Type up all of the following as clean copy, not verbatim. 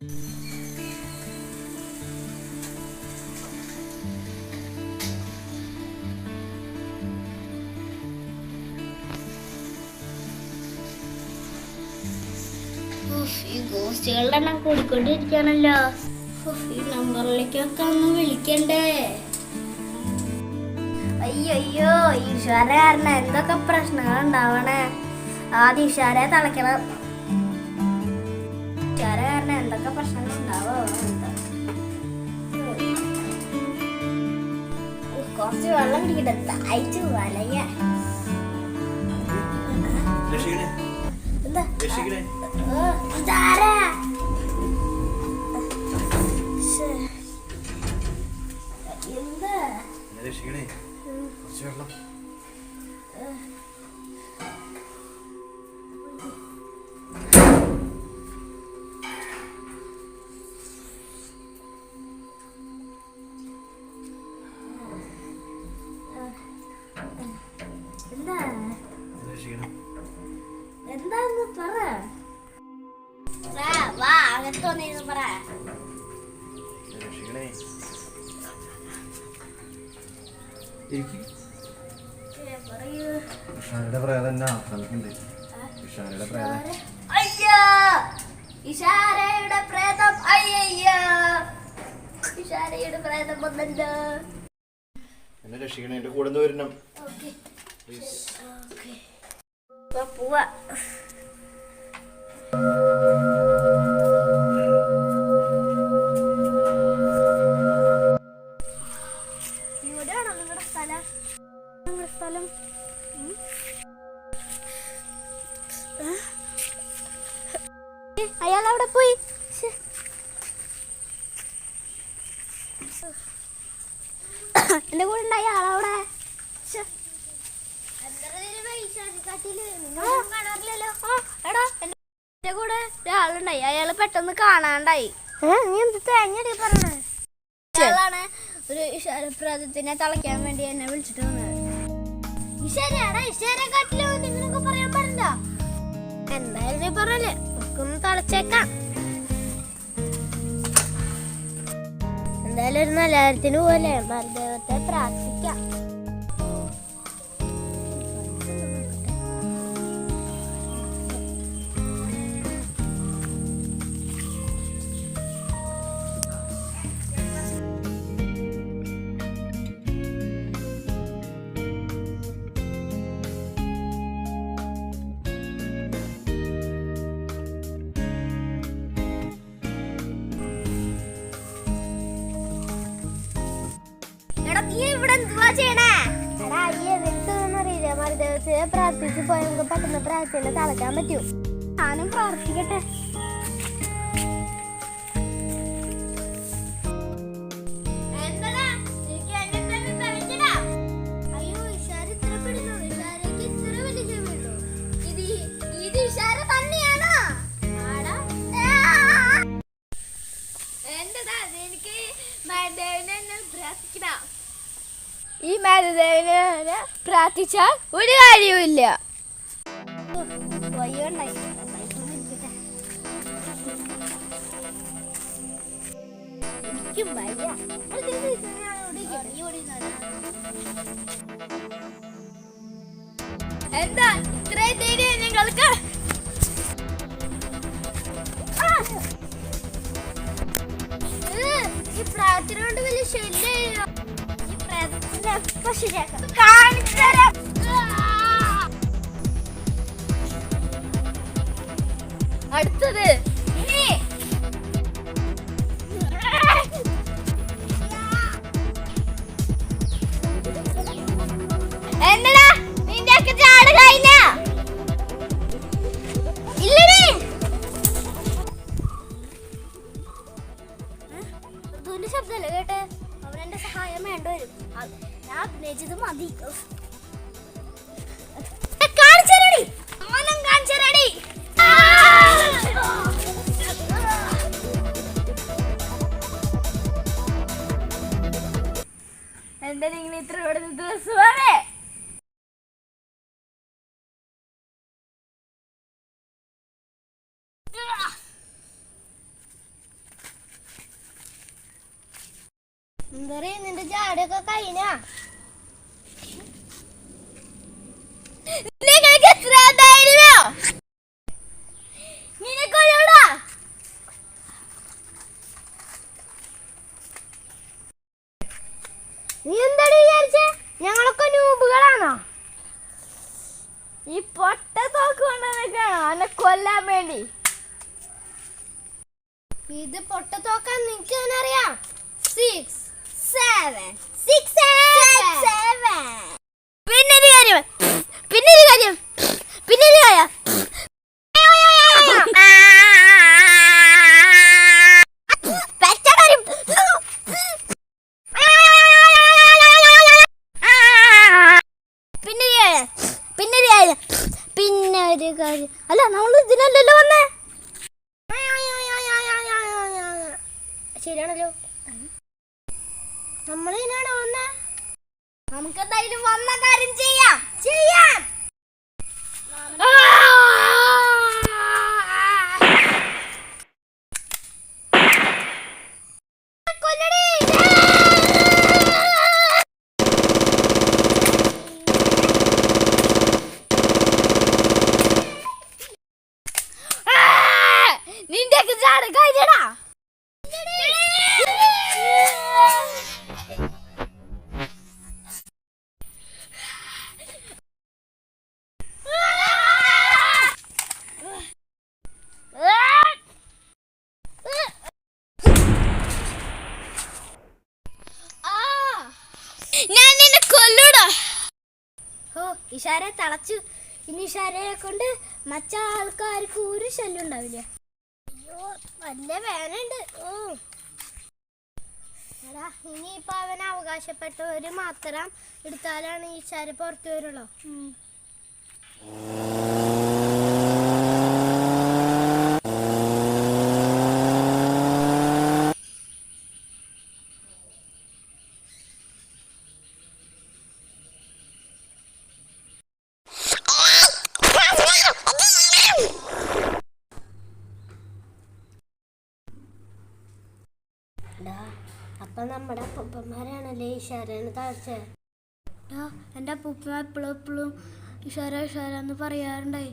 ഈ ഗോസ്റ്റുകളുടെ എണ്ണം കൂടിക്കൊണ്ടിരിക്കുകയാണല്ലോ. ഈ നമ്പറിലേക്കൊക്കെ ഒന്ന് വിളിക്കണ്ടേ? അയ്യോ ഈശ്വര കാരണം എന്തൊക്കെ പ്രശ്നങ്ങൾ ഉണ്ടാവണേ. ആദ്യം ഈശ്വരെ തളയ്ക്കണം. ഈശ്വര കാരണം എന്തൊക്കെ പ്രശ്നങ്ങൾ ഉണ്ടാവോ? കുറച്ച് വെള്ളം കുടിക്കട്ടെ, തയ്ച്ചു വലയ. എന്താ ഇതാരാ? എന്താ എന്താന്ന് പറ. വാ അകത്തോന്നിരുന്ന് പറ. അയ്യോ ഇഷാരയുടെ പ്രേതം. അയ്യോ ഇഷാരയുടെ പ്രേതം വന്നല്ലോ. എന്നെ രക്ഷിക്കണേ, എന്റെ കൂടെ വരണം. പോവാ. ഇവിടെയാണോ നിങ്ങളുടെ സ്ഥലം? നിങ്ങളുടെ സ്ഥലം അയാൾ അവിടെ പോയി. എന്റെ കൂടെ ഉണ്ടായ ആളവിടെ. എന്റെ കൂടെ ഒരാളുണ്ടായി, അയാള് പെട്ടെന്ന് കാണാണ്ടായി. നീ എന്ത് തേങ്ങടി പറഞ്ഞേ? അയാളാണ് ഒരു ഇഷാരപ്രാതത്തിനെ തളയ്ക്കാൻ വേണ്ടി എന്നെ വിളിച്ചിട്ട് വന്നത്. ഇഷാരയാടാ, ഇഷാരെക്കാട്ടില് നിങ്ങളൊക്കെ പറയാൻ പാടില്ല. എന്തായാലും നീ പറഞ്ഞല്ലേ, നമുക്കൊന്ന് തളച്ചേക്കാം. എന്തായാലും ഒരു നല്ല കാര്യത്തിന് പോലെ മരദേവത്തെ പ്രാർത്ഥിക്കാം. മരദേവത്തെ പ്രാർത്ഥിച്ച് പോയി നമുക്ക് പെട്ടെന്ന് പ്രാർത്ഥന തളയ്ക്കാൻ പറ്റും. ഞാനും പ്രാർത്ഥിക്കട്ടെ. അയ്യോ ഇഷാര ഇത്ര പിടിക്കുന്നു. ഇഷാരക്ക് ഇത്ര വലിയ ചെവിയുള്ളൂ. ഇത് ഇഷാര തന്നെയാണോ? എന്റെതാ, എനിക്ക് മരദേവനെ പ്രാർത്ഥിക്കണം. ഈ മരദേവനെ പ്രാർത്ഥിച്ചാൽ ഒരു കാര്യവുമില്ല. എന്താ ഇത്രയും ധൈര്യം നിങ്ങൾക്ക്? ഈ പ്രാർത്ഥന കൊണ്ട് വലിയ ശല്യം. അടുത്തത് എന്നടാ നിന്റെ ഒക്കെ ചാട് കഴിഞ്ഞ ഇല്ലടേ. ശബ്ദമല്ലേ കേട്ടെ? അവനെന്റെ സഹായം വേണ്ട വരും. ഞാൻ അഭിനയിച്ചത് മതി. എന്താ നിങ്ങൾ ഇത്ര ദിവസമാണ്? എന്താ നിന്റെ ജാടയൊക്കെ കഴിഞ്ഞാ? നിങ്ങൾക്ക് എത്ര ധൈര്യമോ? നിനക്കൊള്ളൂടാ. നീ എന്താണ് വിചാരിച്ചേ? ഞങ്ങളൊക്കെ നൂബുകളാണോ? ഈ പൊട്ട തോക്ക് കൊണ്ടുവന്നേക്കാണോ എന്നെ കൊല്ലാൻ വേണ്ടി? ഇത് പൊട്ട തോക്കാൻ നിനക്ക് തന്നെ അറിയാം. 6 7 6 7 പിന്നൊരു കാര്യം അല്ല, നമ്മൾ ഇതിനല്ലല്ലോ വന്നേ. ശരിയാണല്ലോ, നമ്മൾ ഇതിനാണോ വന്നേ? നമുക്ക് എന്തായാലും വന്ന കാര്യം ചെയ്യാം. നിന്റെ കഴിഞ്ഞടാ. ഞാൻ നിന്നെ കൊല്ലൂടാ. ഓ, ഇഷാര തളച്ചു. ഇനി ഇഷാരയെ കൊണ്ട് മറ്റാൾക്കാർക്ക് ഒരു ശല്യം ഉണ്ടാവില്ല. അയ്യോ, നല്ല വേനുണ്ട്. എടാ, ഇനിയിപ്പോ അവൻ അവകാശപ്പെട്ടവര് മാത്രം എടുത്താലാണ് ഈ ഇഷാര പുറത്തു വരുള്ളൂ. അപ്പൊ നമ്മുടെ അപ്പൂപ്പന്മാരാണല്ലേ ഇഷാരന്ന് താഴ്ച. എൻ്റെ അപ്പൂപ്പ എപ്പോഴും ഇഷാര എന്ന് പറയാറുണ്ടായി.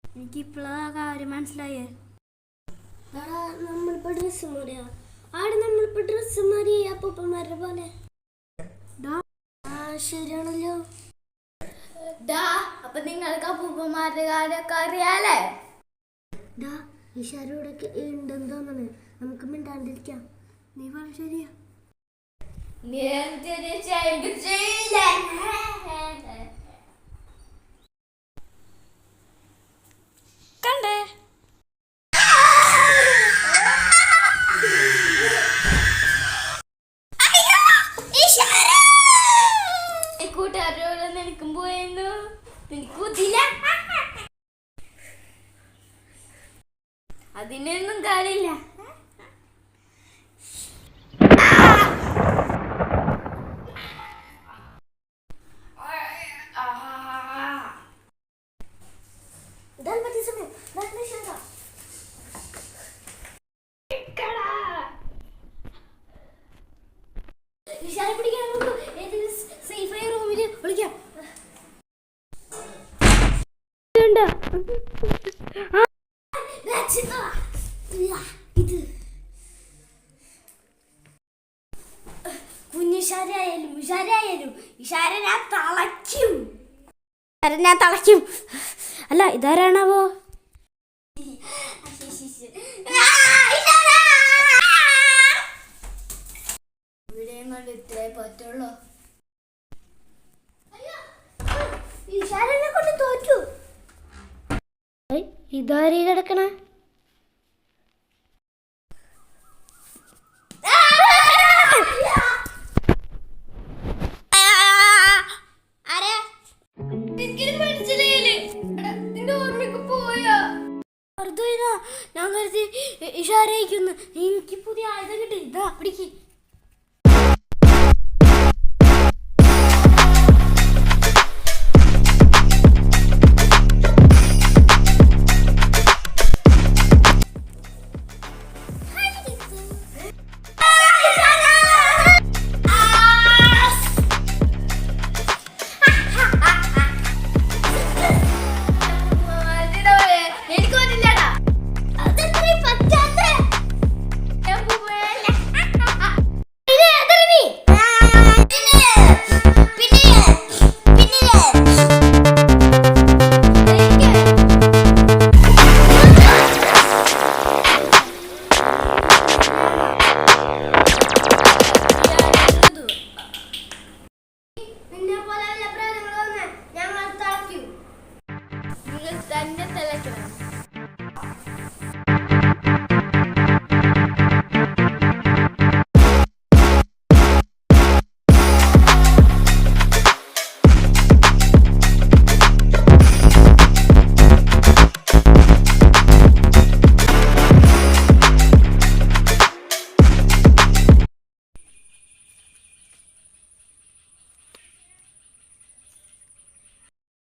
എനിക്കിപ്പോഴാ കാര്യം മനസ്സിലായേ. നമ്മളിപ്പോ ഡ്രസ്സ് മാറിയാ നമ്മളിപ്പോ ഡ്രസ്സ് മാറി അപ്പൂപ്പന്മാരുടെ പോലെ. ശരിയാണല്ലോ. അപ്പൊ നിങ്ങൾക്ക് അപ്പൂപ്പന്മാരുടെ കാര്യമൊക്കെ അറിയാലേ. ഇഷാരോടൊക്കെ ഉണ്ടെന്ന് തോന്നണേ. നമുക്ക് മിണ്ടാണ്ടിരിക്കാം. നീ പറഞ്ഞ ശരിയാ. കണ്ടേ കൂട്ടുകാരോട് നിനക്കും പോയെന്നു. നിനക്കൂത്തില്ല. അതിനൊന്നും കാര്യമില്ല. കുഞ്ഞിഷാരായാലും ഇഷാര ഞാൻ തളയ്ക്കും. അല്ല, ഇതാരാണാവോ? ഇവിടെയും കൊണ്ട് ഇത്രേ പറ്റുള്ളൂ. ഇഷാരനെ കൊണ്ട് തോറ്റു. ഇതാരീ കിടക്കണ? ഞാൻ കരുതി ഇഷാരയിക്കുന്നു. എനിക്ക് പുതിയ ആയുധം കിട്ടി. ഇതാ പിടിക്ക്.